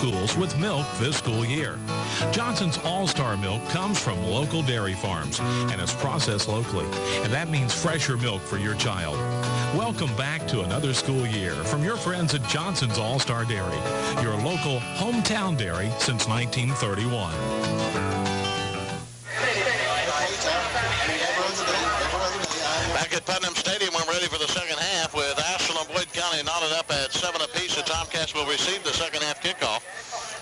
schools with milk this school year. Johnson's All-Star milk comes from local dairy farms and is processed locally, and that means fresher milk for your child. Welcome back to another school year from your friends at Johnson's All-Star Dairy, your local hometown dairy since 1931. Back at Putnam Stadium, we're ready for the second half with Ashland and Boyd County knotted up at 7 apiece. The Tomcats will receive the second half kickoff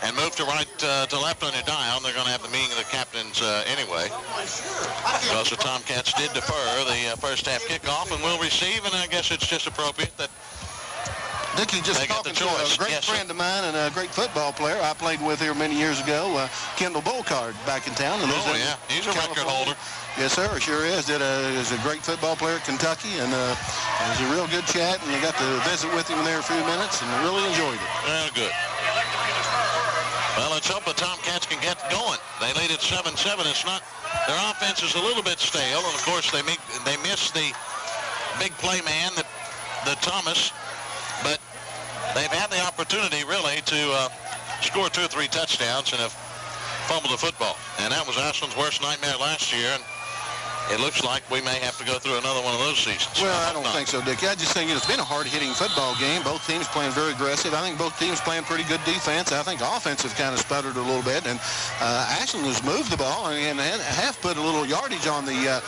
and move to right to left on your dial. They're going to have the meeting of the captains anyway, because the Tomcats did defer the first half kickoff and will receive, and I guess it's just appropriate that Dickie, just talking to a great friend of mine and a great football player I played with here many years ago, Kendall Bullcard, back in town. Oh, yeah. He's a record holder. Yes, sir. Sure is. Is a great football player at Kentucky, and it was a real good chat, and I got to visit with him there a few minutes, and really enjoyed it. Well, good. Well, let's hope the Tomcats can get going. They lead at 7-7. It's not, their offense is a little bit stale, and of course they miss the big play man, the Thomas, but they've had the opportunity really to score 2 or 3 touchdowns and have fumbled the football. And that was Ashland's worst nightmare last year, and it looks like we may have to go through another one of those seasons. Well, I don't think so, Dickie. I just think it's been a hard-hitting football game. Both teams playing very aggressive. I think both teams playing pretty good defense. I think offensive kind of sputtered a little bit, and Ashland has moved the ball and have put a little yardage on the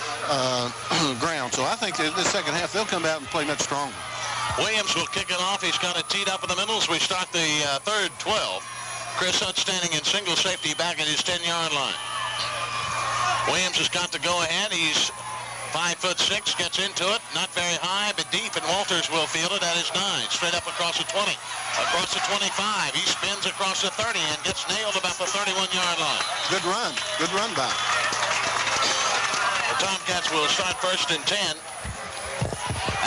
ground. So I think that this second half they'll come out and play much stronger. Williams will kick it off. He's got it teed up in the middle as we start the third 12. Chris Hutt standing in single safety back at his 10-yard line. Williams has got to go ahead. He's 5'6", gets into it. Not very high, but deep, and Walters will field it at his 9. Straight up across the 20. Across the 25. He spins across the 30 and gets nailed about the 31-yard line. Good run. Good run by. The Tomcats will start first and 10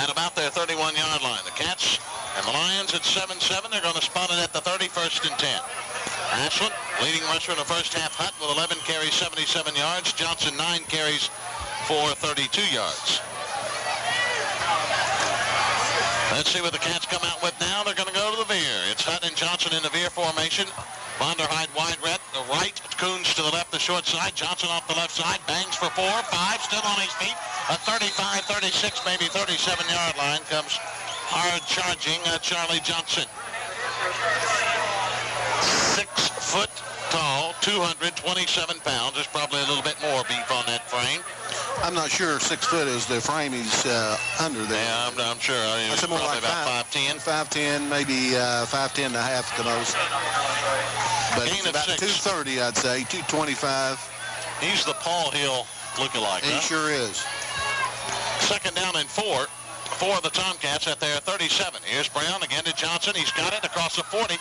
at about their 31-yard line. The Cats and the Lions at 7-7. They're going to spot it at the 31st and 10. Ashland, leading rusher in the first half, Hutt with 11 carries, 77 yards. Johnson, 9 carries for 32 yards. Let's see what the Cats come out with now. They're going to go to the veer. It's Hutt and Johnson in the veer formation. Vonderheid wide right, the right. Coons to the left, the short side. Johnson off the left side, bangs for 4, 5, still on his feet. A 35, 36, maybe 37-yard line comes hard charging Charlie Johnson. 6 foot tall, 227 pounds. There's probably a little bit more beef on that frame. I'm not sure 6 foot is the frame he's under there. Yeah, I'm sure. I mean, it's probably like about 5'10". 5'10", maybe 5'10 and a half at the most. But Gain it's about 230, I'd say, 225. He's the Paul Hill lookalike, He sure is. Second down and 4 for the Tomcats at their 37. Here's Brown again to Johnson. He's got it across the 40.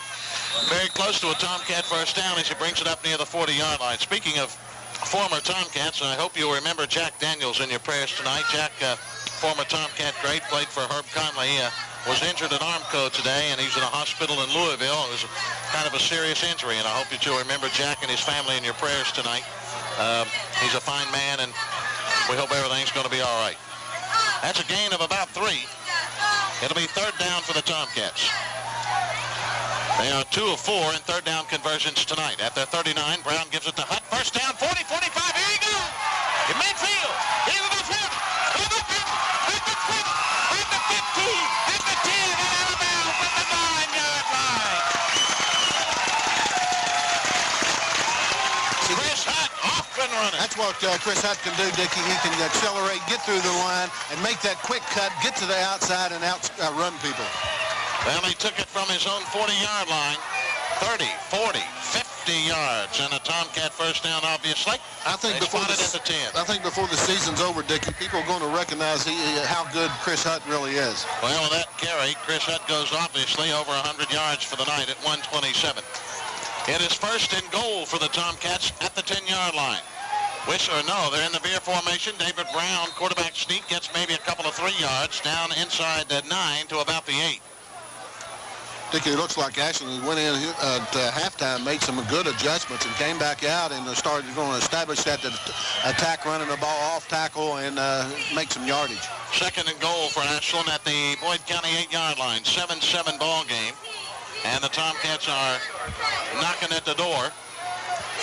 Very close to a Tomcat first down as he brings it up near the 40-yard line. Speaking of former Tomcats, I hope you'll remember Jack Daniels in your prayers tonight. Jack, former Tomcat great, played for Herb Conley. Was injured at Armco today, and he's in a hospital in Louisville. It was kind of a serious injury, and I hope that you'll remember Jack and his family in your prayers tonight. He's a fine man, and we hope everything's going to be all right. That's a gain of about 3. It'll be third down for the Tomcats. They are 2 of 4 in third down conversions tonight. At their 39, Brown gives it to Hutt. First down, 40, 45. Here he goes. In midfield. He's at the 40. At the 50. At the 20. At the 15. At the 10. And out of bounds at the 9-yard line. Chris Hutt off and running. That's what Chris Hutt can do, Dickie. He can accelerate, get through the line, and make that quick cut, get to the outside, and run people. Well, he took it from his own 40-yard line. 30, 40, 50 yards, and a Tomcat first down, obviously. I think before the season's over, Dickie, people are going to recognize how good Chris Hutt really is. Well, with that carry, Chris Hutt goes obviously over 100 yards for the night at 127. It is first and goal for the Tomcats at the 10-yard line. They're in the veer formation. David Brown, quarterback sneak, gets maybe a couple of 3 yards down inside the 9 to about the 8. Dickie, it looks like Ashland went in at halftime, made some good adjustments, and came back out and started going to establish that attack, running the ball off tackle, and make some yardage. Second and goal for Ashland at the Boyd County 8-yard line. 7-7 ball game. And the Tomcats are knocking at the door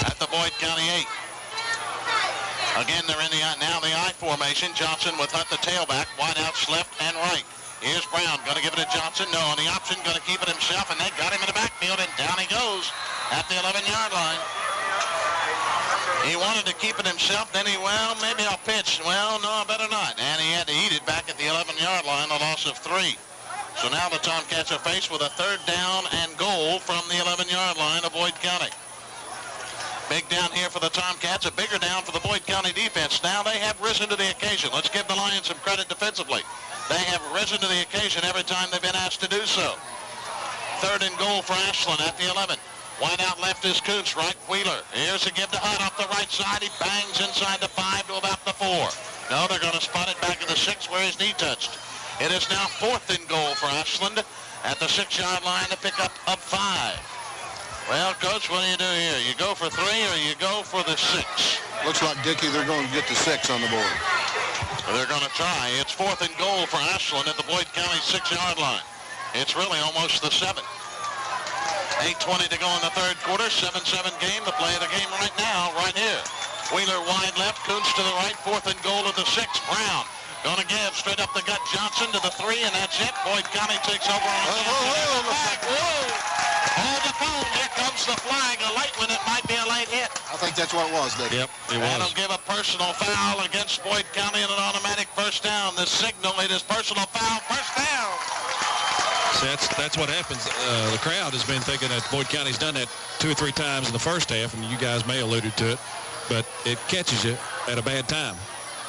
at the Boyd County 8. Again, they're in the I formation. Johnson with Hunt, the tailback. Wideouts left and right. Here's Brown, going to give it to Johnson. No, on the option, going to keep it himself, and they got him in the backfield, and down he goes at the 11-yard line. He wanted to keep it himself, then maybe I'll pitch. Well, no, I better not. And he had to eat it back at the 11-yard line, a loss of 3. So now the Tomcats are faced with a 3rd down and goal from the 11-yard line of Boyd County. Big down here for the Tomcats, a bigger down for the Boyd County defense. Now they have risen to the occasion. Let's give the Lions some credit defensively. They have risen to the occasion every time they've been asked to do so. 3rd and goal for Ashland at the 11. Wide out left is Kuntz, right Wheeler. Here's a give to Hunt off the right side. He bangs inside the 5 to about the 4. No, they're going to spot it back at the 6 where his knee touched. It is now 4th and goal for Ashland at the 6-yard line to pick up 5. Well, Coach, what do you do here? You go for 3 or you go for the 6? Looks like, Dickie, they're going to get the 6 on the board. They're going to try. It's 4th and goal for Ashland at the Boyd County 6-yard line. It's really almost the 7. 8:20 to go in the 3rd quarter. 7-7 game. The play of the game right now, right here. Wheeler wide left. Kuntz to the right. 4th and goal at the 6. Brown going to give straight up the gut. Johnson to the 3, and that's it. Boyd County takes over on the flag. Hold the phone. Here comes the flag. A late one. It might be a late hit. I think that's what it was, Dickie. Yep, it was. That'll give a personal foul against Boyd County and an automatic 1st down. The signal, it is personal foul. 1st down. So that's what happens. The crowd has been thinking that Boyd County's done that 2 or 3 times in the first half, and you guys may alluded to it, but it catches you at a bad time,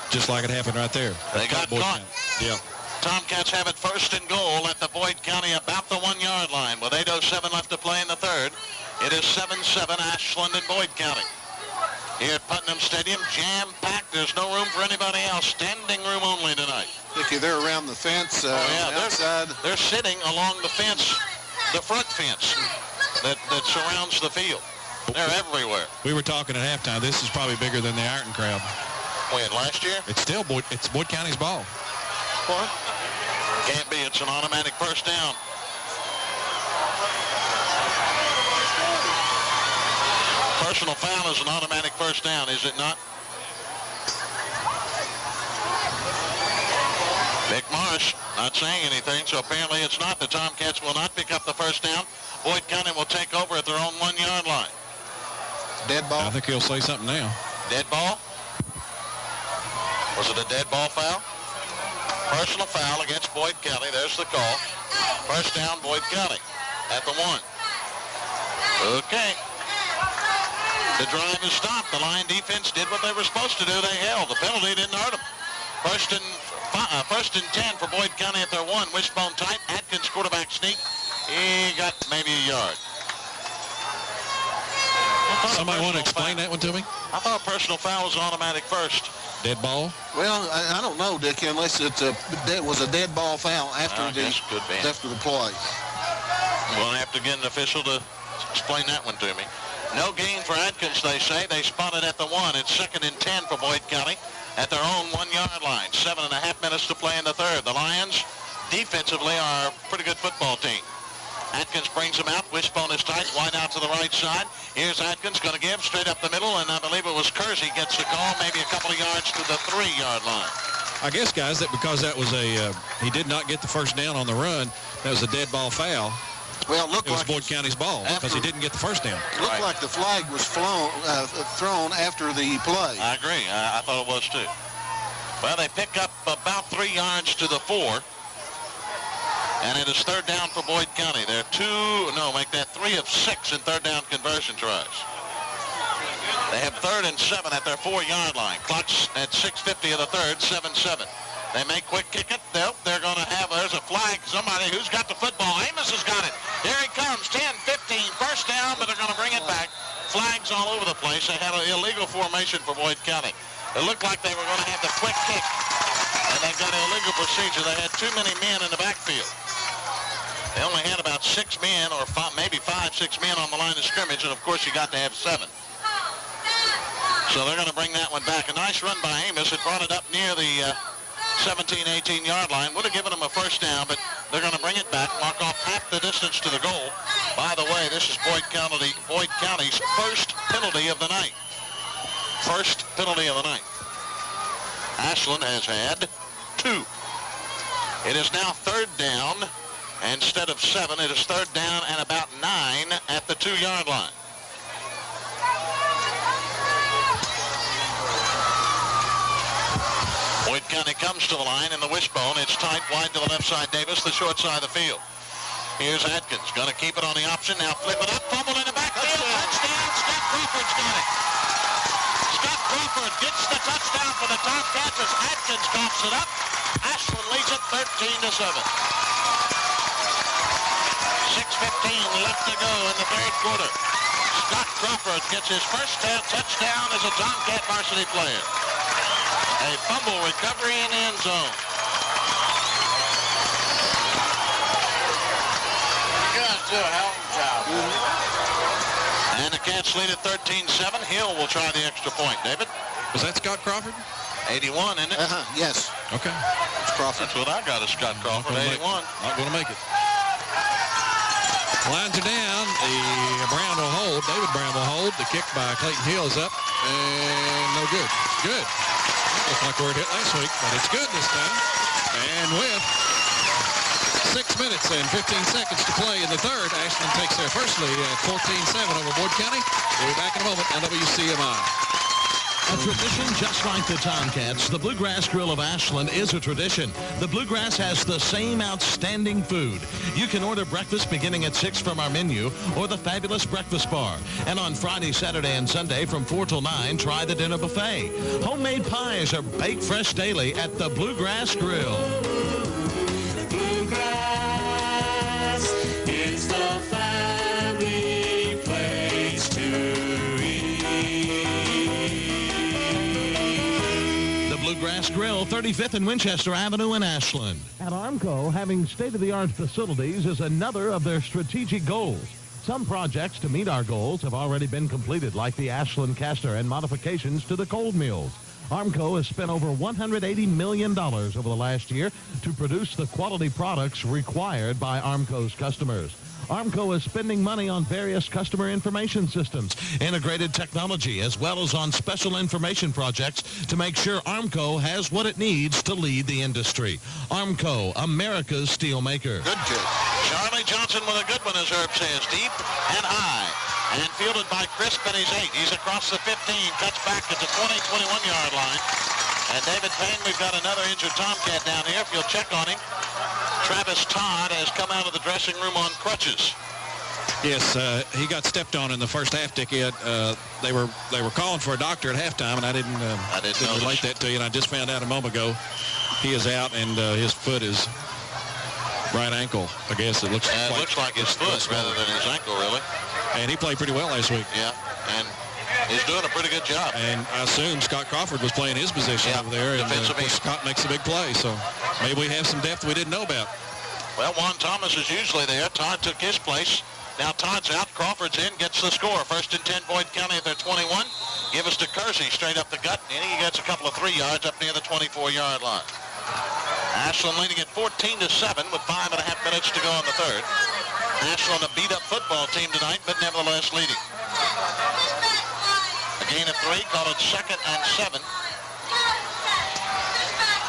just like it happened right there. They got caught. Yeah. Tomcats have it 1st and goal at the Boyd County about the 1-yard line with 8:07 left to play in the 3rd. It is 7-7 Ashland and Boyd County. Here at Putnam Stadium, jam-packed. There's no room for anybody else. Standing room only tonight. Dickie, they're around the fence outside. They're sitting along the fence, the front fence that surrounds the field. They're everywhere. We were talking at halftime. This is probably bigger than the Ironton crowd. When, last year? It's still Boyd County's ball. What? Can't be. It's an automatic 1st down. Personal foul is an automatic 1st down, is it not? Nick Marsh not saying anything, so apparently it's not. The Tomcats will not pick up the 1st down. Boyd County will take over at their own 1-yard line. Dead ball. I think he'll say something now. Dead ball? Was it a dead ball foul? Personal foul against Boyd County. There's the call. 1st down, Boyd County at the 1. Okay. The drive is stopped. The Lion defense did what they were supposed to do. They held. The penalty didn't hurt them. 1st and 10 for Boyd County at their 1. Wishbone tight. Atkins quarterback sneak. He got maybe a yard. Somebody want to explain that one to me? I thought a personal foul was an automatic 1st. Dead ball? Well, I don't know, Dickie, unless it was a dead ball foul after the play. We'll have to get an official to explain that one to me. No gain for Atkins, they say. They spotted at the 1. It's 2nd and 10 for Boyd County at their own 1-yard line. 7.5 minutes to play in the 3rd. The Lions, defensively, are a pretty good football team. Atkins brings him out. Wishbone is tight. Wide out to the right side. Here's Atkins going to give straight up the middle, and I believe it was Kersey gets the call, maybe a couple of yards to the 3-yard line. I guess, guys, that because that was he did not get the 1st down on the run, that was a dead ball foul. Well, it was Boyd County's ball because he didn't get the 1st down. It looked like the flag was thrown after the play. I agree. I thought it was too. Well, they pick up about 3 yards to the 4. And it is 3rd down for Boyd County. They're 3 of 6 in 3rd down conversion tries. They have 3rd and 7 at their 4-yard line. Clock's at 6:50 of the 3rd, 7-7. They may quick kick it. Nope, they're going to have, there's a flag. Somebody who's got the football. Amos has got it. Here he comes, 10, 15, 1st down, but they're going to bring it back. Flags all over the place. They had an illegal formation for Boyd County. It looked like they were going to have the quick kick, and they got an illegal procedure. They had too many men in the backfield. They only had about 6 men, or maybe 5, 6 men on the line of scrimmage, and of course you got to have 7. So they're going to bring that one back. A nice run by Amos. It brought it up near the 17, 18-yard line. Would have given them a 1st down, but They're going to bring it back, mark off half the distance to the goal. By the way, this is Boyd County's first penalty of the night. First penalty of the night. Ashland has had 2. It is now 3rd down. Instead of 7, it is 3rd down and about 9 at the 2-yard line. Boyd County comes to the line in the wishbone. It's tight wide to the left side. Davis, the short side of the field. Here's Atkins, going to keep it on the option. Now flip it up, fumble in the backfield. Touchdown, Scott Crawford's got it. Scott Crawford gets the touchdown for the Tomcats as Atkins coughs it up. Ashland leads it 13-7. 6:15 left to go in the 3rd quarter. Scott Crawford gets his first touchdown as a Tomcat varsity player. A fumble recovery in the end zone. You guys do a hell of a job. And the Cats lead at 13-7. Hill will try the extra point. David? Was that Scott Crawford? 81, isn't it? Yes. Okay. It's Crawford. That's what I got as Scott Crawford, 81. Not going to make it. Lines are down. Brown will hold. David Brown will hold. The kick by Clayton Hill is up. And no good. Good. Looks like where it hit last week, but it's good this time. And with 6 minutes and 15 seconds to play in the 3rd, Ashland takes their first lead at 14-7 over Boyd County. We'll be back in a moment on WCMI. A tradition just like the Tomcats, the Bluegrass Grill of Ashland is a tradition. The Bluegrass has the same outstanding food. You can order breakfast beginning at 6 from our menu or the fabulous breakfast bar. And on Friday, Saturday, and Sunday from 4 till 9, try the dinner buffet. Homemade pies are baked fresh daily at the Bluegrass Grill. Bluegrass, it's the family place to eat. Bluegrass Grill, 35th and Winchester Avenue in Ashland. At Armco, having state-of-the-art facilities is another of their strategic goals. Some projects to meet our goals have already been completed, like the Ashland caster and modifications to the cold mills. Armco has spent over $180 million over the last year to produce the quality products required by Armco's customers. Armco is spending money on various customer information systems, integrated technology, as well as on special information projects to make sure Armco has what it needs to lead the industry. Armco, America's steel maker. Good kick. Charlie Johnson with a good one, as Herb says. Deep and high. And fielded by Crisp, and he's 8. He's across the 15, cuts back at the 20, 21-yard line. And David Payne, we've got another injured Tomcat down here. If you'll check on him, Travis Todd has come out of the dressing room on crutches. Yes, he got stepped on in the first half, Dickie. They were calling for a doctor at halftime, and I didn't relate that to you. And I just found out a moment ago he is out, and his foot is right ankle. I guess it looks. It looks like his foot rather than his ankle, really. And he played pretty well last week. Yeah, and he's doing a pretty good job. And I assume Scott Crawford was playing his position over there, and Scott makes a big play. So maybe we have some depth we didn't know about. Well, Juan Thomas is usually there. Todd took his place. Now Todd's out. Crawford's in. Gets the score. 1st and 10, Boyd County at their 21. Give us to Kersey straight up the gut. And he gets a couple of 3 yards up near the 24-yard line. Ashland leading at 14-7 with 5.5 minutes to go in the 3rd. Ashland a beat-up football team tonight, but nevertheless leading. A gain of 3. Call it 2nd and 7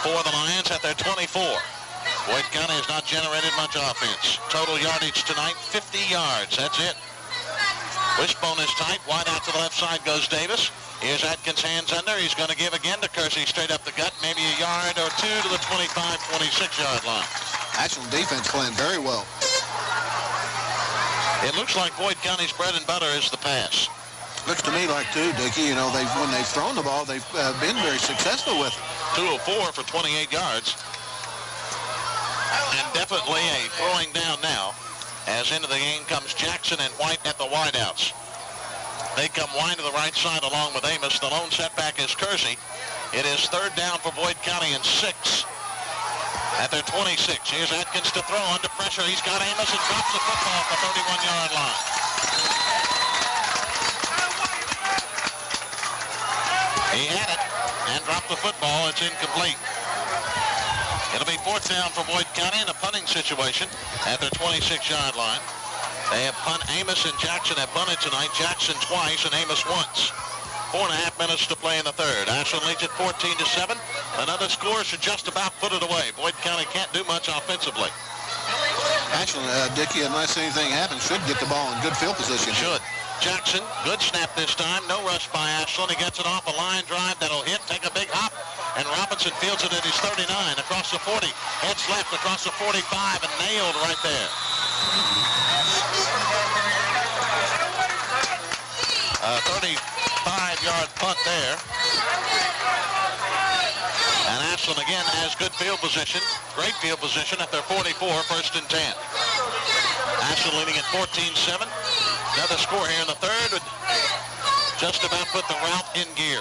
for the Lions at their 24. Boyd County has not generated much offense. Total yardage tonight, 50 yards. That's it. Wishbone is tight. Wide out to the left side goes Davis. Here's Atkins, hands under. He's going to give again to Kersey straight up the gut. Maybe a yard or 2 to the 25, 26-yard line. Ashland defense playing very well. It looks like Boyd County's bread and butter is the pass. Looks to me like, too, Dickie, you know, when they've thrown the ball, they've been very successful with it. 2 of 4 for 28 yards. And definitely a throwing down now, as into the game comes Jackson and White at the wideouts. They come wide to the right side along with Amos. The lone setback is Kersey. It is 3rd down for Boyd County and 6 at their 26. Here's Atkins to throw under pressure. He's got Amos and drops the football at the 31-yard line. He had it and dropped the football. It's incomplete. It'll be 4th down for Boyd County in a punting situation at their 26-yard line. They have punt. Amos and Jackson have punted tonight. Jackson twice and Amos once. 4.5 minutes to play in the third. Ashland leads at 14-7. Another score should just about put it away. Boyd County can't do much offensively. Ashland, Dickie, unless anything happens, should get the ball in good field position. Should. Jackson, good snap this time. No rush by Ashland. He gets it off a line drive that'll hit, take a big hop, and Robinson fields it at his 39, across the 40, heads left across the 45, and nailed right there. 35-yard punt there. And Ashland again has good field position, great field position at their 44, 1st and 10. Ashland leading at 14-7. Another score here in the third would just about put the route in gear.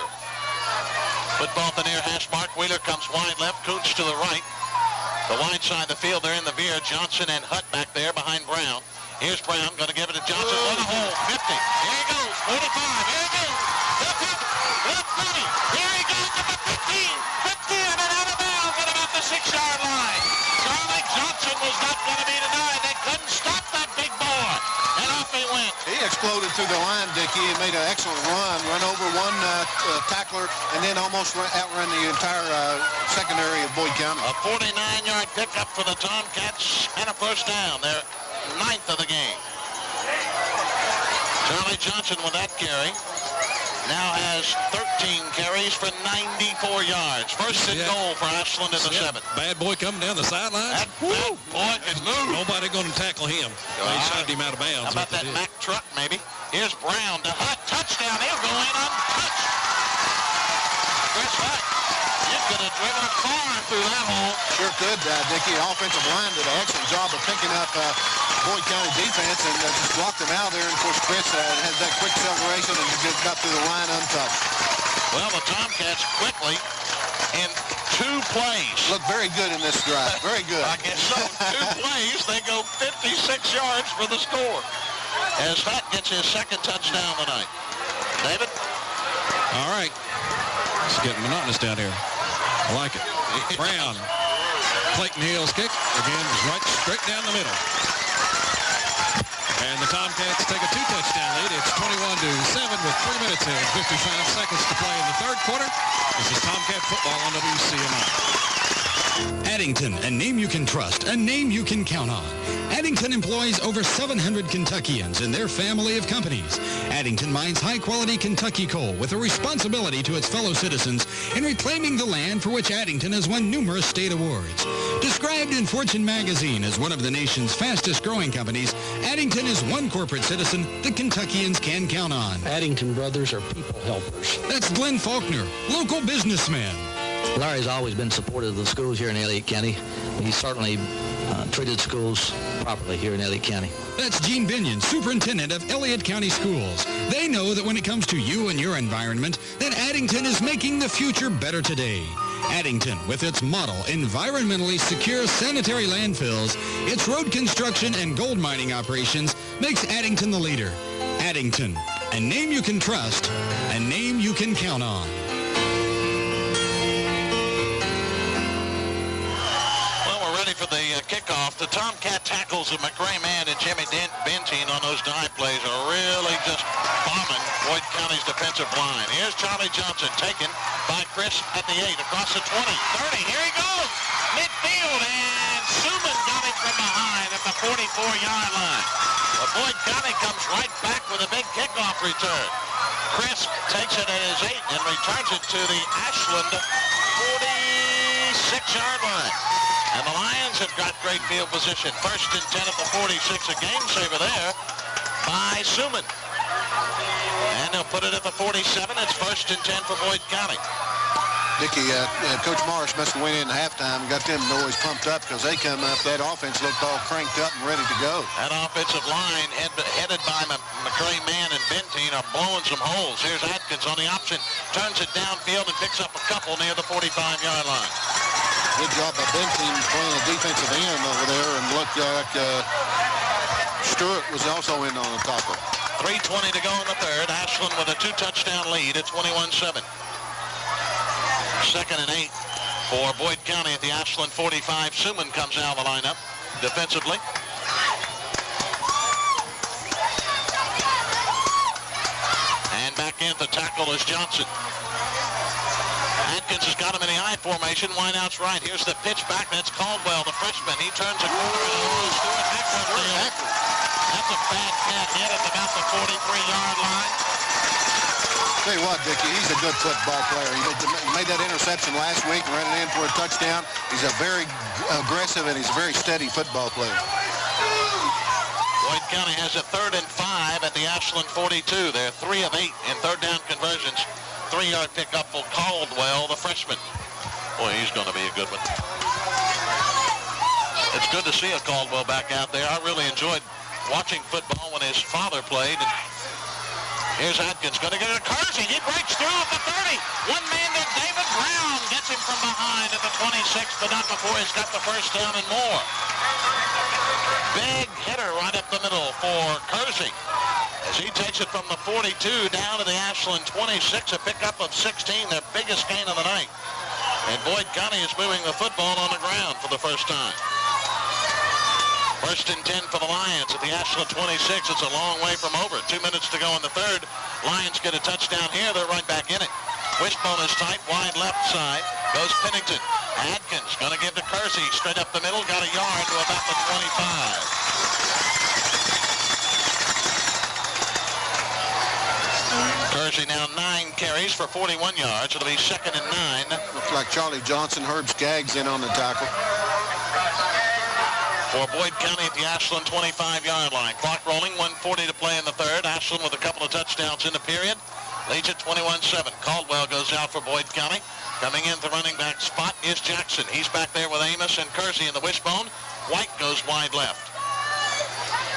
Football at the near hash mark. Wheeler comes wide left, Cooch to the right. The wide side of the field, they're in the veer. Johnson and Hutt back there behind Brown. Here's Brown, going to give it to Johnson. What a hole, 50. Here he goes, 45. Here he goes. Left hip, left 30. Here he goes to the 15. 50 and then out of bounds at about the 6-yard line. Charlie Johnson was not going to be denied. They couldn't stop that big boy. And off he went. He exploded through the line, Dickie, and made an excellent run over one tackler, and then almost outrun the entire secondary of Boyd County. A 49-yard pickup for the Tomcats and a 1st down. They're 9th of the game. Charlie Johnson with that carry now has 13 carries for 94 yards. 1st and goal for Ashland in the 7th. Bad boy coming down the sideline. That bad boy can move. Nobody going to tackle him. They shoved him out of bounds. How about that Mack truck, maybe? Here's Brown to Hutt. Touchdown. He'll go in untouched. Chris Hutt, you could have driven a car through that hole. Sure could, Dickie. Offensive line did an excellent job of picking up Boyd County defense and just blocked them out there. And, of course, Chris had that quick acceleration and just got through the line untouched. Well, the Tomcats quickly, in 2 plays. Look very good in this drive. Very good. I guess so. 2 plays, they go 56 yards for the score. As Hutt gets his 2nd touchdown tonight. David? All right. It's getting monotonous down here. I like it. Brown. Clayton Hill's kick. Again, is right straight down the middle. And the Tomcats take a 2-touchdown lead. It's 21-7 with 3 minutes and 55 seconds to play in the third quarter. This is Tomcat football on WCMI. Addington, a name you can trust, a name you can count on. Addington employs over 700 Kentuckians in their family of companies. Addington mines high-quality Kentucky coal with a responsibility to its fellow citizens in reclaiming the land for which Addington has won numerous state awards. Described in Fortune magazine as one of the nation's fastest-growing companies, Addington is one corporate citizen that Kentuckians can count on. Addington Brothers are people helpers. That's Glenn Faulkner, local businessman. Larry's always been supportive of the schools here in Elliott County. He certainly treated schools properly here in Elliott County. That's Gene Binion, superintendent of Elliott County Schools. They know that when it comes to you and your environment, that Addington is making the future better today. Addington, with its model environmentally secure sanitary landfills, its road construction and gold mining operations, makes Addington the leader. Addington, a name you can trust, a name you can count on. For the kickoff, the Tomcat tackles of McRae Man and Jimmy Bentine on those dive plays are really just bombing Boyd County's defensive line. Here's Charlie Johnson taken by Chris at the 8, across the 20, 30. Here he goes, midfield, and Suman got him from behind at the 44-yard line. Well, Boyd County comes right back with a big kickoff return. Chris takes it at his 8 and returns it to the Ashland 46-yard line. And the Lions have got great field position. 1st and 10 at the 46, a game saver there by Suman. And they'll put it at the 47. It's 1st and 10 for Boyd County. Dickie, Coach Morris must have went in at halftime and got them boys pumped up because they come up. That offense looked all cranked up and ready to go. That offensive line headed by McRae Man and Bentine are blowing some holes. Here's Atkins on the option. Turns it downfield and picks up a couple near the 45-yard line. Good job by Bentine playing a defensive end over there, and looked like Stewart was also in on the top of it. 3:20 to go in the third. Ashland with a 2-touchdown lead at 21-7. 2nd and 8. For Boyd County at the Ashland 45, Suman comes out of the lineup defensively. And back in to tackle is Johnson. Atkins has got him in the I formation. Wideout's right. Here's the pitch back. That's Caldwell, the freshman. He turns a corner and rolls through it. That's a bad cat hit at about the 43-yard line. Tell you what, Dickie, he's a good football player. He made that interception last week and ran it in for a touchdown. He's a very aggressive and he's a very steady football player. Boyd County has a 3rd and 5 at the Ashland 42. They're 3 of 8 in third down conversions. 3-yard pickup for Caldwell, the freshman. Boy, he's going to be a good one. It's good to see a Caldwell back out there. I really enjoyed watching football when his father played. And here's Atkins going to get a Kersey. He breaks through at the 30. One man to David Brown gets him from behind at the 26, but not before he's got the first down and more. Big hitter right up the middle for Kersey, as he takes it from the 42 down to the Ashland 26, a pickup of 16, their biggest gain of the night. And Boyd County is moving the football on the ground for the first time. 1st and 10 for the Lions at the Ashland 26. It's a long way from over. 2 minutes to go in the third. Lions get a touchdown here. They're right back in it. Wishbone is tight, wide left side. Goes Pennington. Atkins going to give to Kersey. Straight up the middle. Got a yard to about the 25. Kersey now 9 carries for 41 yards. It'll be 2nd and 9. Looks like Charlie Johnson, Herb Skaggs in on the tackle. For Boyd County at the Ashland 25-yard line. Clock rolling, 1:40 to play in the third. Ashland with a couple of touchdowns in the period. Leads at 21-7. Caldwell goes out for Boyd County. Coming in the running back spot is Jackson. He's back there with Amos and Kersey in the wishbone. White goes wide left.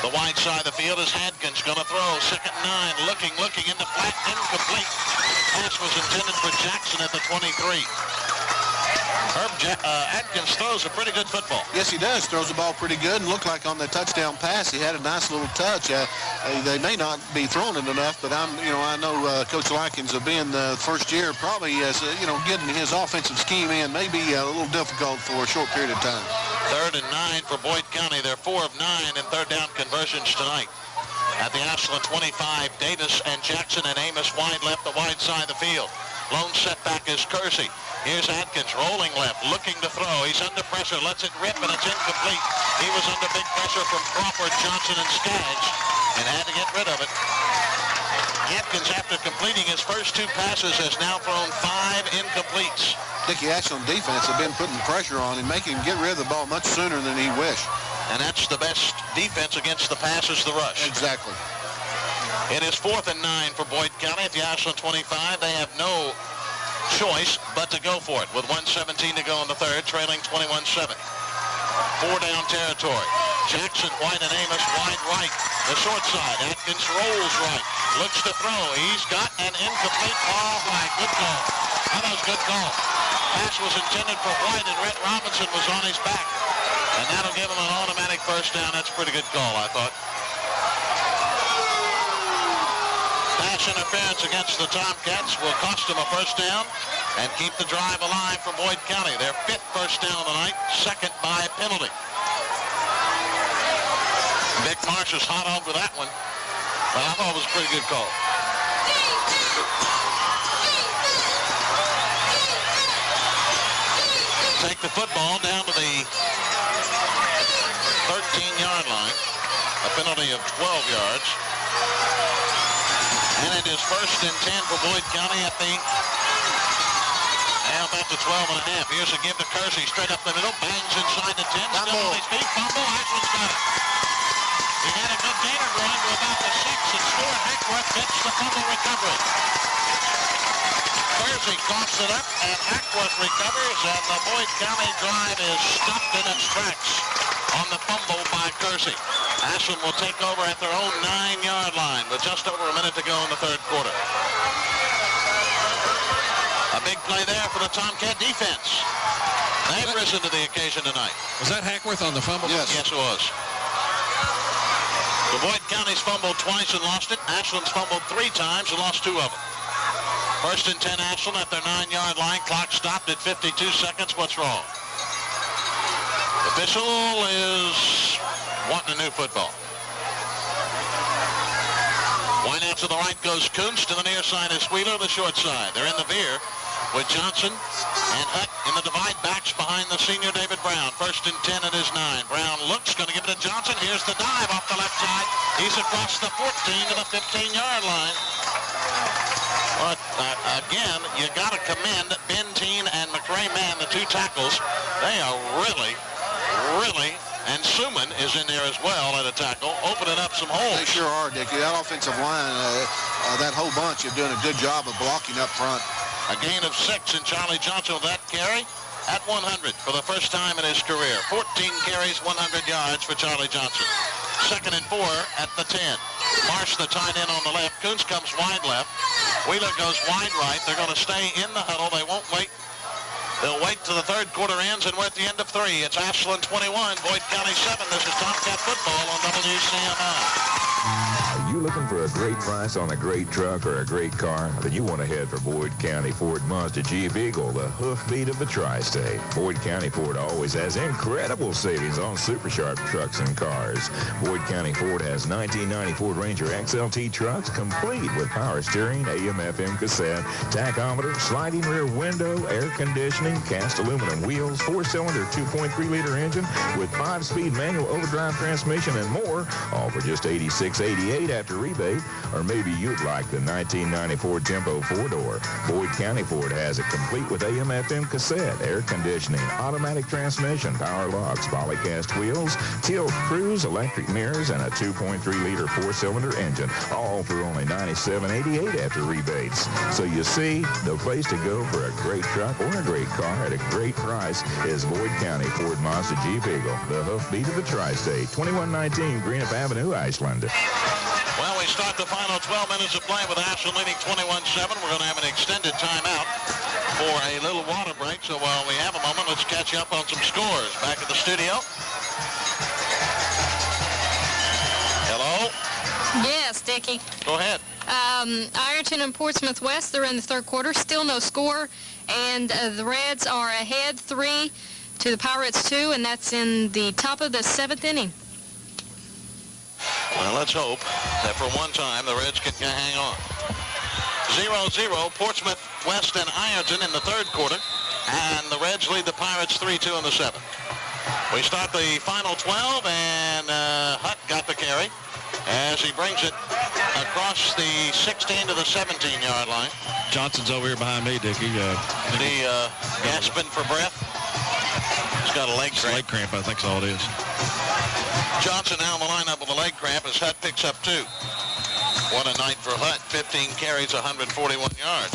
The wide side of the field is Hadkins going to throw. 2nd and 9. Looking in the flat. Incomplete. Pass was intended for Jackson at the 23. Atkins throws a pretty good football. Yes, he does. Throws the ball pretty good and looked like on the touchdown pass he had a nice little touch. They may not be throwing it enough, but I know Coach Likens, being the first year, probably getting his offensive scheme in may be a little difficult for a short period of time. 3rd and 9 for Boyd County. They're 4 of 9 in third down conversions tonight. At the Ashland 25, Davis and Jackson and Amos wide left, the wide side of the field. Lone setback is Kersey. Here's Atkins rolling left, looking to throw. He's under pressure, lets it rip, and it's incomplete. He was under big pressure from Crawford, Johnson, and Skaggs, and had to get rid of it. Atkins, after completing his first 2 passes, has now thrown 5 incompletes. Dickie Ashland defense have been putting pressure on him, making him get rid of the ball much sooner than he wished. And that's the best defense against the pass is the rush. Exactly. It is 4th and 9 for Boyd County at the Ashland 25. They have no choice but to go for it with 1:17 to go in the third, trailing 21-7. 4 down territory. Jackson, White, and Amos wide right. The short side. Atkins rolls right. Looks to throw. He's got an incomplete. Oh, my, good call. That was a good call. Pass was intended for White, and Rhett Robinson was on his back. And that'll give him an automatic first down. That's a pretty good call, I thought. Pass interference against the Tomcats will cost them a first down and keep the drive alive for Boyd County. Their 5th first down of the night, 2nd by penalty. Vic Marsh is hot over that one, but I thought it was a pretty good call. Take the football down to the 13-yard line, a penalty of 12 yards. And it is 1st and 10 for Boyd County at the about the 12.5. Here's a give to Kersey, straight up the middle, bangs inside the 10, still on his feet, fumble, Ashland's got it. He had a good gainer going to about the 6, and Stuart Hackworth gets the fumble recovery. Kersey coughs it up, and Hackworth recovers, and the Boyd County drive is stopped in its tracks on the fumble by Kersey. Ashland will take over at their own 9-yard line with just over a minute to go in the third quarter. A big play there for the Tomcat defense. They've risen to the occasion tonight. Was that Hackworth on the fumble? Yes. Yes, it was. The Boyd County's fumbled twice and lost it. Ashland's fumbled 3 times and lost 2 of them. First and 10 Ashland at their 9-yard line. Clock stopped at 52 seconds. What's wrong? The official is wanting a new football. Wide out to the right goes Kuntz. To the near side is Wheeler, the short side. They're in the veer with Johnson and Hutt in the divide backs behind the senior David Brown. First and 10 at his 9. Brown looks, going to give it to Johnson. Here's the dive off the left side. He's across the 14 to the 15-yard line. But again, you got to commend Bentine and McRae-Mann, the two tackles. They are really, and Suman is in there as well at a tackle, opening up some holes. They sure are, Dickie. That offensive line, that whole bunch is doing a good job of blocking up front. A gain of 6, and Charlie Johnson with that carry at 100 for the first time in his career. 14 carries, 100 yards for Charlie Johnson. Second and 4 at the 10. Marsh, the tight end on the left. Kuntz comes wide left. Wheeler goes wide right. They're going to stay in the huddle. They won't wait. They'll wait till the third quarter ends, and we're at the end of 3. It's Ashland 21, Boyd County 7. This is Tomcat football on WCMI. Are you looking for a great price on a great truck or a great car? Then you want to head for Boyd County Ford Mazda Jeep Eagle, the hoofbeat of the tri-state. Boyd County Ford always has incredible savings on super sharp trucks and cars. Boyd County Ford has 1990 Ford Ranger XLT trucks complete with power steering, AM/FM cassette, tachometer, sliding rear window, air conditioning, cast aluminum wheels, 4-cylinder 2.3-liter engine with 5-speed manual overdrive transmission and more, all for just $86.88 after rebate. Or maybe you'd like the 1994 Tempo 4-door. Boyd County Ford has it complete with AM/FM cassette, air conditioning, automatic transmission, power locks, polycast wheels, tilt cruise, electric mirrors, and a 2.3-liter 4-cylinder engine, all for only $97.88 after rebates. So you see, the place to go for a great truck or a great car at a great price is Boyd County Ford Mazda Jeep Eagle, the hoofbeat of the tri-state, 2119 Greenup Avenue, Ashland. Well, we start the final 12 minutes of play with Ashland leading 21-7. We're going to have an extended timeout for a little water break. So while we have a moment, let's catch up on some scores. Back at the studio. Hello? Yes, Dickie. Go ahead. Ironton and Portsmouth West, they're in the third quarter. Still no score. And the Reds are ahead 3 to the Pirates 2, and that's in the top of the 7th inning. Well, let's hope that for one time the Reds can hang on. 0-0, Portsmouth West and Ironton in the third quarter, and the Reds lead the Pirates 3-2 in the 7th. We start the final 12, and Hutt got the carry as he brings it across the 16 to the 17-yard line. Johnson's over here behind me, Dickie. Gasping for breath. He's got a leg cramp. Leg cramp, I think's all it is. Johnson now in the lineup with a leg cramp as Hutt picks up 2. What a night for Hutt. 15 carries, 141 yards.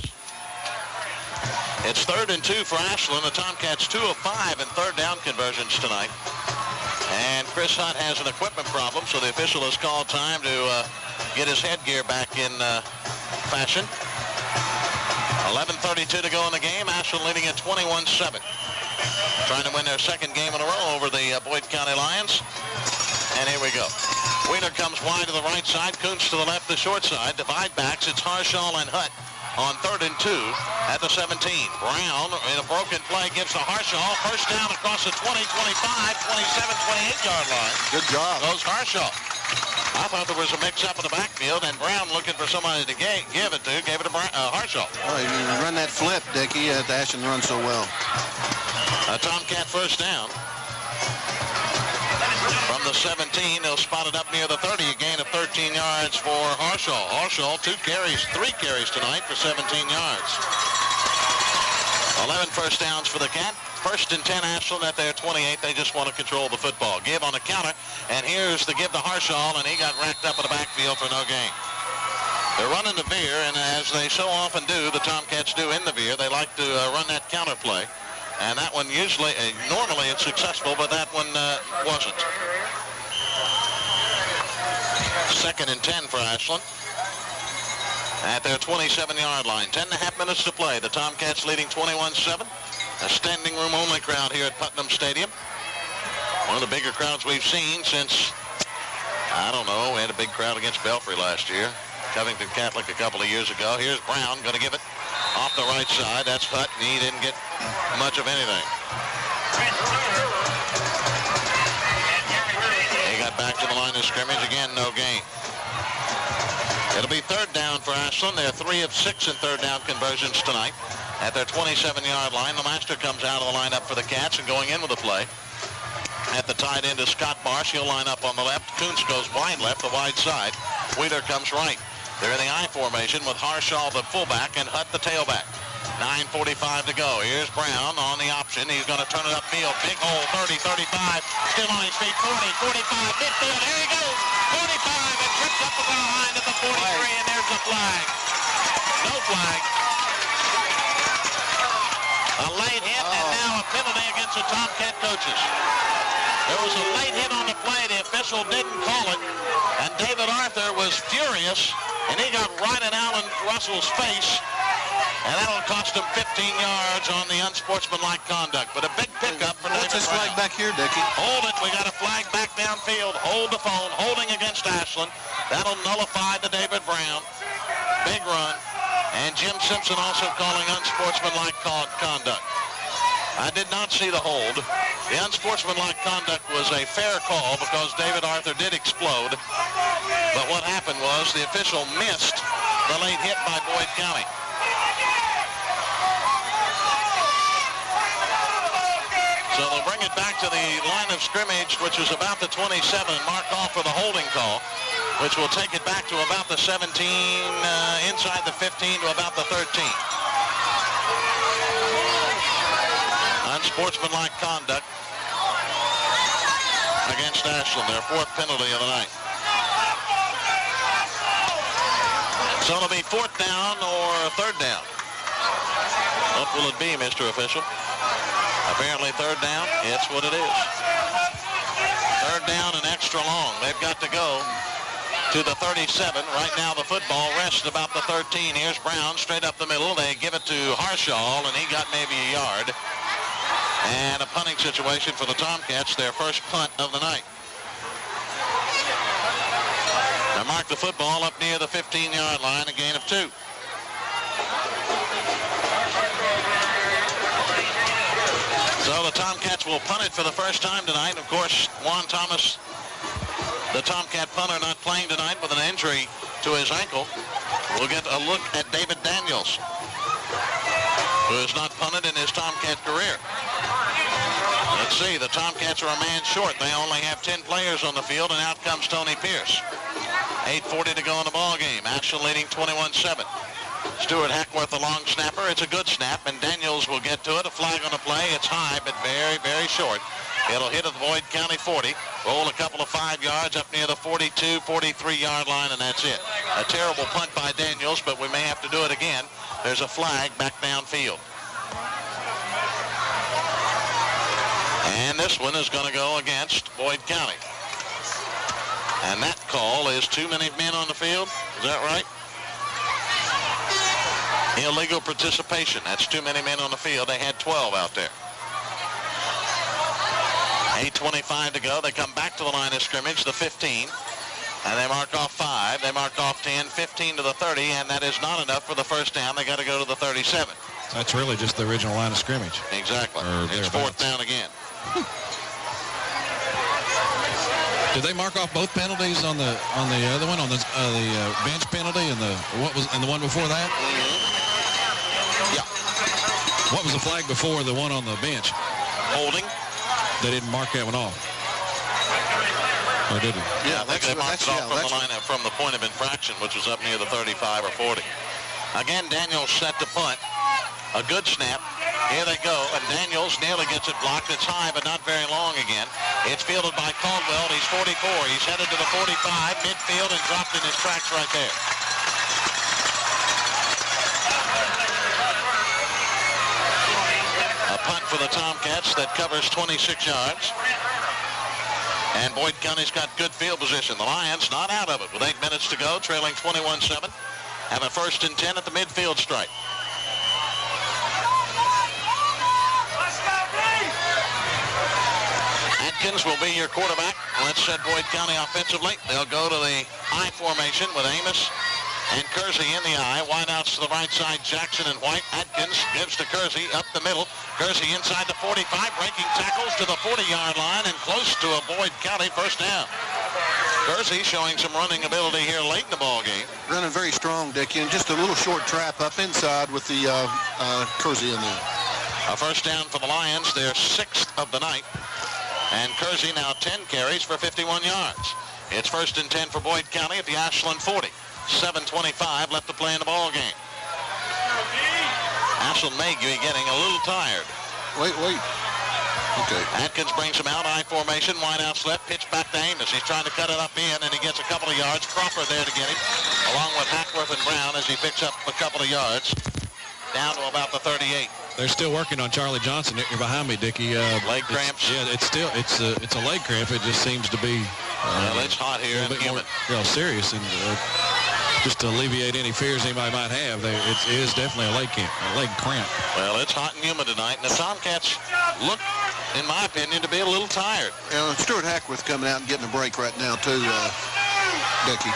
It's 3rd and 2 for Ashland. The Tomcats 2 of 5 in third down conversions tonight. And Chris Hutt has an equipment problem, so the official has called time to get his headgear back in fashion. 11:32 to go in the game. Ashland leading at 21-7. Trying to win their second game in a row over the Boyd County Lions. And here we go. Wheeler comes wide to the right side. Kuntz to the left, the short side. Divide backs. It's Harshall and Hutt on 3rd and 2 at the 17. Brown in a broken play gives to Harshall. First down across the 20, 25, 27, 28-yard line. Good job. Goes Harshall. I thought there was a mix-up in the backfield, and Brown looking for somebody to give it to. Gave it to Harshall. Well, you run that flip, Dickie. Ashland runs so well. A Tomcat first down. From the 17, they'll spot it up near the 30. A gain of 13 yards for Harshall. Harshall, 3 carries tonight for 17 yards. 11 first downs for the Cat. First and 10 Ashland at their 28. They just want to control the football. Give on the counter, and here's the give to Harshall, and he got racked up in the backfield for no gain. They're running the veer, and as they so often do, the Tomcats do in the veer, they like to run that counter play. And that one usually, normally it's successful, but that one wasn't. 2nd and 10 for Ashland at their 27-yard line. 10.5 minutes to play. The Tomcats leading 21-7. A standing room only crowd here at Putnam Stadium. One of the bigger crowds we've seen since, I don't know, we had a big crowd against Belfry last year. Covington Catholic a couple of years ago. Here's Brown going to give it right side. That's Hutt, and he didn't get much of anything. He got back to the line of scrimmage. Again, no gain. It'll be third down for Ashland. They're 3 of 6 in third down conversions tonight. At their 27-yard line, the master comes out of the lineup for the Cats and going in with the play. At the tight end is Scott Marsh. He'll line up on the left. Kuntz goes wide left, the wide side. Wheeler comes right. They're in the I formation with Harshaw, the fullback, and Hutt, the tailback. 9:45 to go. Here's Brown on the option. He's going to turn it upfield. Big hole, 30, 35. Still on his feet, 40, 45. Midfield, here he goes. 45, and trips up the line at the 43, and there's the flag. No flag. A late hit, and now a penalty against the Tomcat coaches. There was a late hit on the play. The official didn't call it, and David Arthur was furious, and he got right in Alan Russell's face, and that'll cost him 15 yards on the unsportsmanlike conduct. But a big pickup for David Brown. What's this flag back here, Dickie? Hold it. We got a flag back downfield. Hold the phone. Holding against Ashland. That'll nullify the David Brown. Big run. And Jim Simpson also calling unsportsmanlike conduct. I did not see the hold. The unsportsmanlike conduct was a fair call because David Arthur did explode. But what happened was the official missed the late hit by Boyd County. So they'll bring it back to the line of scrimmage, which was about the 27, mark off for the holding call, which will take it back to about the 17, inside the 15 to about the 13. Unsportsmanlike conduct against Ashland, their 4th penalty of the night. So it'll be 4th down or 3rd down. What will it be, Mr. Official? Apparently 3rd down. It's what it is. 3rd down and extra long. They've got to go to the 37. Right now the football rests about the 13. Here's Brown straight up the middle. They give it to Harshaw, and he got maybe a yard. And a punting situation for the Tomcats, their first punt of the night. They mark the football up near the 15-yard line, a gain of 2. So the Tomcats will punt it for the first time tonight. Of course, Juan Thomas, the Tomcat punter, not playing tonight with an injury to his ankle. We'll get a look at David Daniels, who has not punted in his Tomcat career. Let's see, the Tomcats are a man short. They only have 10 players on the field, and out comes Tony Pierce. 8:40 to go in the ball game. Ashland leading 21-7. Stuart Hackworth, the long snapper. It's a good snap, and Daniels will get to it. A flag on the play. It's high, but very, very short. It'll hit at the Boyd County 40. Roll a couple of 5 yards up near the 42, 43-yard line, and that's it. A terrible punt by Daniels, but we may have to do it again. There's a flag back downfield. And this one is going to go against Boyd County. And that call is too many men on the field. Is that right? Illegal participation. That's too many men on the field. They had 12 out there. 8:25 to go. They come back to the line of scrimmage, the 15. And they mark off 5. They mark off 10, 15 to the 30, and that is not enough for the first down. They got to go to the 37. That's really just the original line of scrimmage. Exactly. It's 4th down again. Did they mark off both penalties on the other one, on the bench penalty and the one before that? Yeah. What was the flag before the one on the bench? Holding. They didn't mark that one off. Or did they? Yeah, I think they marked it off from the line from the point of infraction, which was up near the 35 or 40. Again, Daniels set to punt. A good snap. Here they go, and Daniels nearly gets it blocked. It's high, but not very long again. It's fielded by Caldwell. He's 44. He's headed to the 45, midfield, and dropped in his tracks right there. A punt for the Tomcats that covers 26 yards. And Boyd County's got good field position. The Lions not out of it with 8 minutes to go, trailing 21-7. Have a 1st and 10 at the midfield stripe. Atkins will be your quarterback. Let's set Boyd County offensively. They'll go to the I formation with Amos And Kersey in the eye. Wideouts to the right side. Jackson and White. Atkins gives to Kersey up the middle. Kersey inside the 45. Breaking tackles to the 40-yard line and close to a Boyd County first down. Kersey showing some running ability here late in the ball game. Running very strong, Dickie, and just a little short trap up inside with the Kersey in there. A first down for the Lions. Their 6th of the night. And Kersey now 10 carries for 51 yards. It's 1st and 10 for Boyd County at the Ashland 40. 7:25 left to play in the ball game. Ashland may be getting a little tired. Wait. Okay. Atkins brings him out, I formation, wide out left, pitch back to Amos. He's trying to cut it up in, and he gets a couple of yards. Crawford there to get him, along with Hackworth and Brown as he picks up a couple of yards. Down to about the 38. They're still working on Charlie Johnson. You're behind me, Dickie. Leg cramps. It's a leg cramp. It just seems to be well, it's hot here a and bit humid. more serious, and just to alleviate any fears anybody might have, it is definitely a leg cramp. Well, it's hot and humid tonight, and the Tomcats look, in my opinion, to be a little tired. Stuart Hackworth coming out and getting a break right now, too, Becky.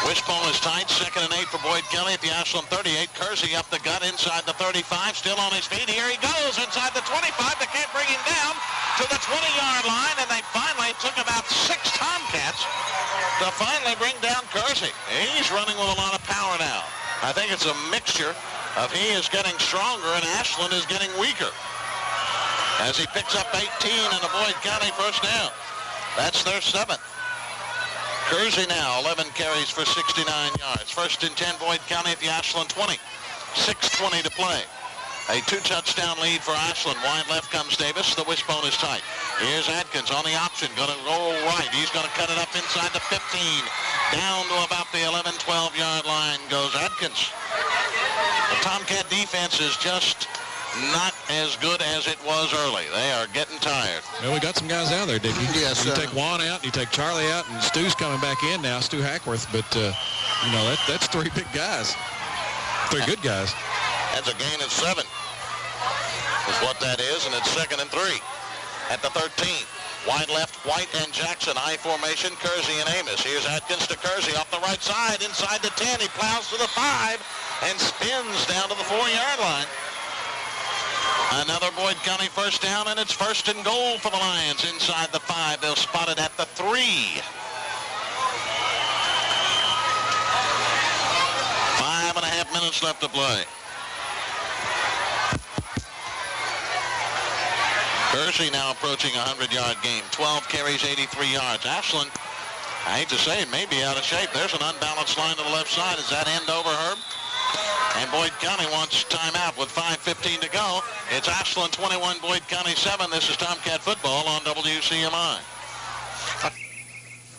Wishbone is tight. 2nd and 8 for Boyd County at the Ashland 38. Kersey up the gut inside the 35. Still on his feet. Here he goes inside the 25. They can't bring him down to the 20-yard line, and they finally took about 6 Tomcats to finally bring down Kersey. He's running with a lot of power now. I think it's a mixture of he is getting stronger and Ashland is getting weaker as he picks up 18 and a Boyd County first down. That's their 7th. Kersey now 11 carries for 69 yards. 1st and 10 Boyd County at the Ashland 20. 6:20 to play. A 2-touchdown lead for Ashland. Wide left comes Davis. The wishbone is tight. Here's Atkins on the option. Going to roll right. He's going to cut it up inside the 15. Down to about the 11, 12-yard line goes Atkins. The Tomcat defense is just not as good as it was early. They are getting tired. Well, we got some guys out there, Dickie. Yes. You take Juan out, you take Charlie out, and Stu's coming back in now, Stu Hackworth. But, that's 3 big guys. 3 good guys. That's a gain of 7. Is what that is, and it's 2nd and 3 at the 13. Wide left, White and Jackson, I formation, Kersey and Amos. Here's Atkins to Kersey off the right side, inside the 10. He plows to the 5 and spins down to the 4-yard line. Another Boyd County first down, and it's 1st and goal for the Lions inside the 5. They'll spot it at the 3. 5.5 minutes left to play. Kersey now approaching a 100-yard game. 12 carries, 83 yards. Ashland, I hate to say it, may be out of shape. There's an unbalanced line to the left side. Is that end over, Herb? And Boyd County wants timeout with 5:15 to go. It's Ashland 21, Boyd County 7. This is Tomcat football on WCMI.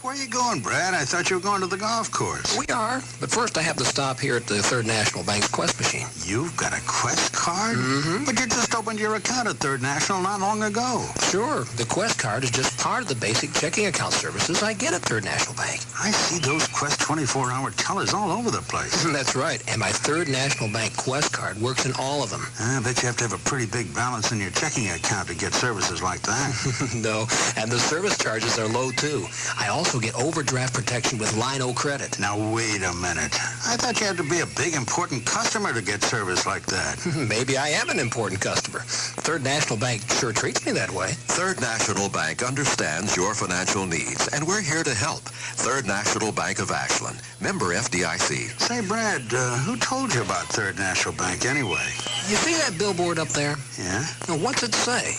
Where are you going, Brad? I thought you were going to the golf course. We are, but first I have to stop here at the Third National Bank's Quest machine. You've got a Quest card? Mm-hmm. But you just opened your account at Third National not long ago. Sure, the Quest card is just part of the basic checking account services I get at Third National Bank. I see those Quest 24-hour tellers all over the place. That's right, and my Third National Bank Quest card works in all of them. I bet you have to have a pretty big balance in your checking account to get services like that. No, and the service charges are low, too. I also get overdraft protection with Line-O credit. Now, wait a minute. I thought you had to be a big, important customer to get service like that. Maybe I am an important customer. Third National Bank sure treats me that way. Third National Bank understands your financial needs, and we're here to help. Third National Bank of Ashland. Member FDIC. Say, Brad, who told you about Third National Bank anyway? You see that billboard up there? Yeah? Now, what's it say?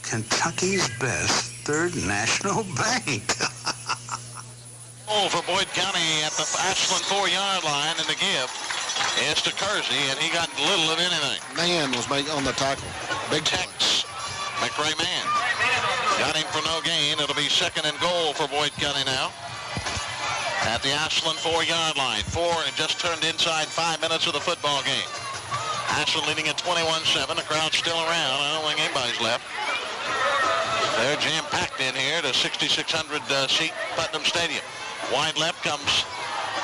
Kentucky's best Third National Bank. For Boyd County at the Ashland 4-yard line, and the give is to Kersey, and he got little of anything. Man was on the tackle. Big Tex. McRae Man. Got him for no gain. It'll be 2nd and goal for Boyd County now. At the Ashland 4-yard line. 4 and just turned inside 5 minutes of the football game. Ashland leading at 21-7. The crowd's still around. I don't think anybody's left. They're jam-packed in here to 6,600-seat Putnam Stadium. Wide left comes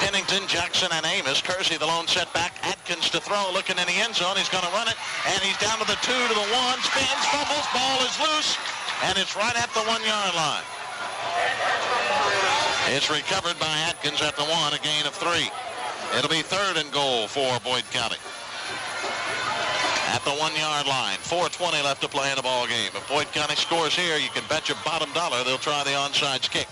Pennington, Jackson, and Amos. Kersey, the lone setback. Atkins to throw, looking in the end zone. He's going to run it, and he's down to the 2, to the 1. Spins, fumbles, ball is loose, and it's right at the 1-yard line. It's recovered by Atkins at the 1, a gain of 3. It'll be 3rd and goal for Boyd County. At the 1-yard line, 4:20 left to play in the ball game. If Boyd County scores here, you can bet your bottom dollar they'll try the onside kick.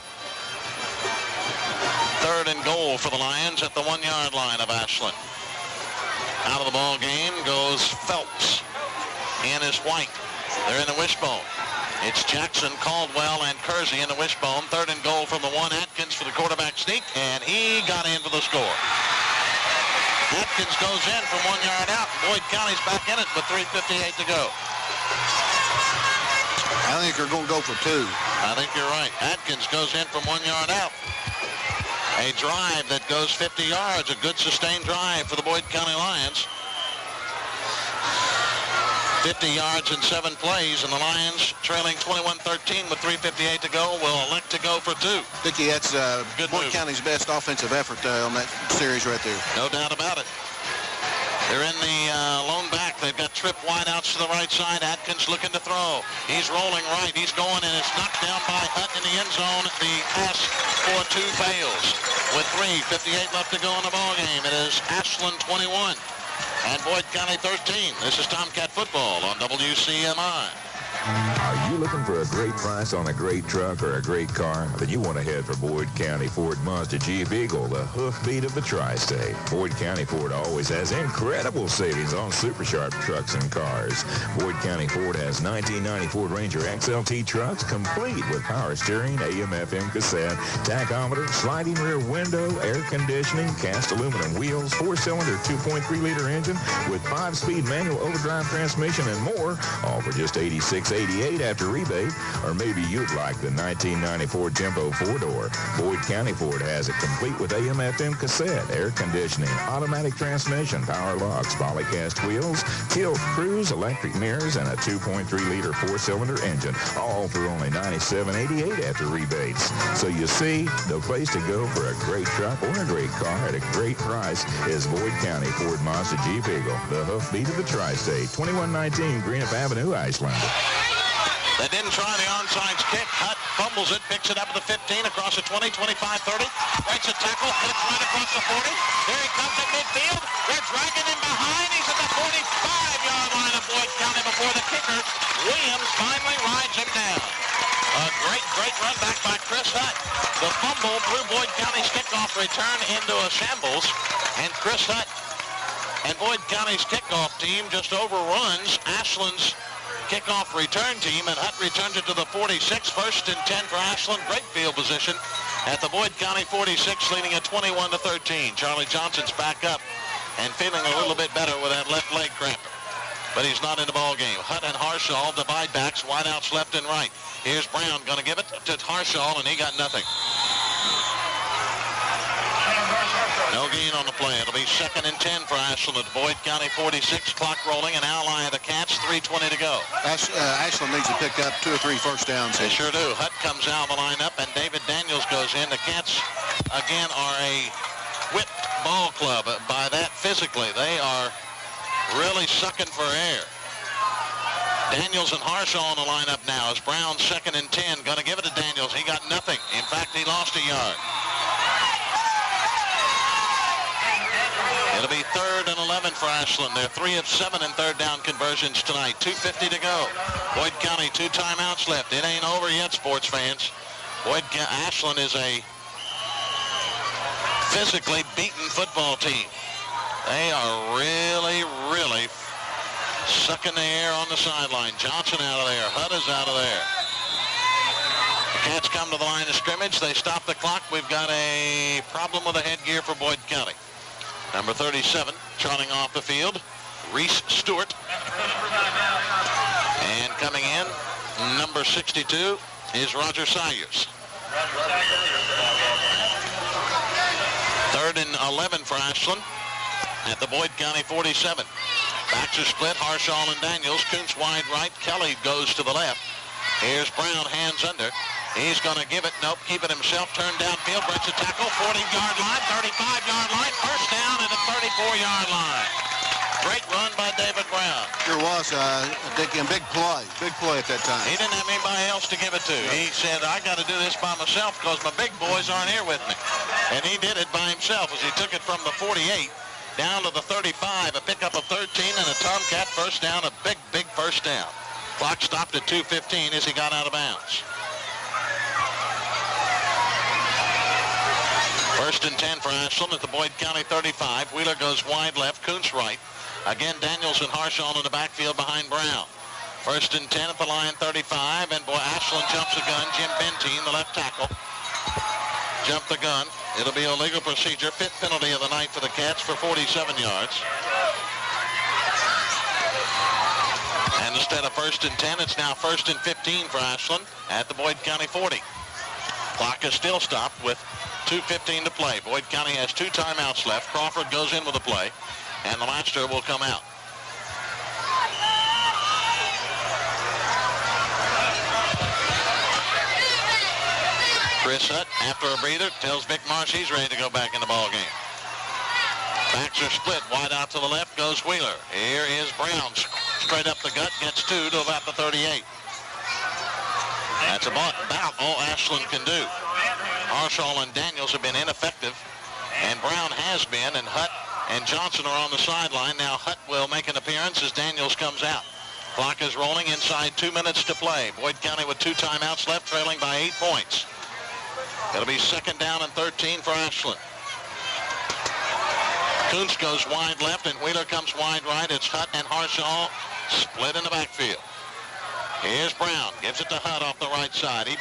3rd and goal for the Lions at the 1-yard line of Ashland. Out of the ball game goes Phelps. In is White. They're in the wishbone. It's Jackson, Caldwell, and Kersey in the wishbone. 3rd and goal from the 1. Atkins for the quarterback sneak, and he got in for the score. Atkins goes in from 1 yard out. Boyd County's back in it with 3:58 to go. I think they're going to go for 2. I think you're right. Atkins goes in from 1 yard out. A drive that goes 50 yards. A good sustained drive for the Boyd County Lions. 50 yards in 7 plays, and the Lions, trailing 21-13 with 3:58 to go, will elect to go for 2. Dickie, that's Boyd County's best offensive effort on that series right there. No doubt about it. They're in the lone back. They've got trip wideouts to the right side. Atkins looking to throw. He's rolling right. He's going, and it's knocked down by Hutt in the end zone. The pass for 2 fails. With 3:58 left to go in the ballgame, it is Ashland 21 and Boyd County 13. This is Tomcat football on WCMI. Are you looking for a great price on a great truck or a great car? Then you want to head for Boyd County Ford Mazda Jeep Eagle, the hoofbeat of the tri-state. Boyd County Ford always has incredible savings on super sharp trucks and cars. Boyd County Ford has 1990 Ford Ranger XLT trucks complete with power steering, AM/FM cassette, tachometer, sliding rear window, air conditioning, cast aluminum wheels, 4-cylinder 2.3-liter engine with 5-speed manual overdrive transmission and more, all for just $86.88 after rebate. Or maybe you'd like the 1990 Ford Tempo 4-door. Boyd County Ford has it complete with AM/FM cassette, air conditioning, automatic transmission, power locks, polycast wheels, tilt cruise, electric mirrors, and a 2.3-liter 4-cylinder engine, all for only $97.88 after rebates. So you see, the place to go for a great truck or a great car at a great price is Boyd County Ford Mazda Jeep Eagle, the hoofbeat of the tri-state, 2119 Greenup Avenue, Iceland. They didn't try the onside kick. Hutt fumbles it, picks it up at the 15, across the 20, 25, 30. Breaks a tackle, hits right across the 40. There he comes at midfield. They're dragging him behind. He's at the 45-yard line of Boyd County before the kicker. Williams finally rides him down. A great run back by Chris Hutt. The fumble threw Boyd County's kickoff return into a shambles, and Chris Hutt and Boyd County's kickoff team just overruns Ashland's kickoff return team, and Hutt returns it to the 46. 1st and 10 for Ashland. Great field position at the Boyd County 46, leading at 21-13. Charlie Johnson's back up and feeling a little bit better with that left leg cramp, but he's not in the ball game. Hutt and Harshaw divide backs, wideouts left and right. Here's Brown going to give it to Harshaw, and he got nothing. No gain on the play. It'll be 2nd and 10 for Ashland at Boyd County 46. Clock rolling, and ally of the Cats, 3:20 to go. Ashland needs to pick up 2 or 3 first downs. They sure do. Hutt comes out of the lineup, and David Daniels goes in. The Cats, again, are a whipped ball club. By that, physically, they are really sucking for air. Daniels and Harshaw in the lineup now as Brown 2nd and 10. Going to give it to Daniels. He got nothing. In fact, he lost a yard. It'll be 3rd and 11 for Ashland. They're 3 of 7 in 3rd down conversions tonight. 2:50 to go. Boyd County, 2 timeouts left. It ain't over yet, sports fans. Ashland is a physically beaten football team. They are really sucking the air on the sideline. Johnson out of there. Hutt is out of there. The Cats come to the line of scrimmage. They stop the clock. We've got a problem with the headgear for Boyd County. Number 37, trotting off the field, Reese Stewart. And coming in, number 62 is Roger Sayers. 3rd and 11 for Ashland at the Boyd County 47. Backs are split, Harshaw and Daniels. Kuntz wide right, Kelly goes to the left. Here's Brown, hands under. He's going to give it. Nope, keep it himself. Turn downfield. Breaks a tackle. 40-yard line. 35-yard line. First down at the 34-yard line. Great run by David Brown. Sure was. Dickie, big play. Big play at that time. He didn't have anybody else to give it to. He said, I got to do this by myself because my big boys aren't here with me. And he did it by himself as he took it from the 48 down to the 35, a pickup of 13 and a Tomcat first down, a big, big first down. Clock stopped at 2:15 as he got out of bounds. First and 10 for Ashland at the Boyd County 35. Wheeler goes wide left, Kuntz right. Again, Daniels and Harshall in the backfield behind Brown. First and 10 at the line 35, and boy, Ashland jumps the gun. Jim Bentine, the left tackle, jumped the gun. It'll be a legal procedure. Fifth penalty of the night for the Cats for 47 yards. And instead of first and 10, it's now first and 15 for Ashland at the Boyd County 40. Clock is still stopped with 2:15 to play. Boyd County has 2 timeouts left. Crawford goes in with the play, and the master will come out. Chris Hutt, after a breather, tells Vic Marsh he's ready to go back in the ball game. Backs are split. Wide out to the left goes Wheeler. Here is Brown. Straight up the gut, gets 2 to about the 38. That's about all Ashland can do. Harshall and Daniels have been ineffective, and Brown has been, and Hutt and Johnson are on the sideline. Now Hutt will make an appearance as Daniels comes out. Clock is rolling inside 2 minutes to play. Boyd County with 2 timeouts left, trailing by 8 points. It'll be second down and 13 for Ashland. Kuntz goes wide left, and Wheeler comes wide right. It's Hutt and Harshall split in the backfield. Here's Brown. Gives it to Hutt off the right side. He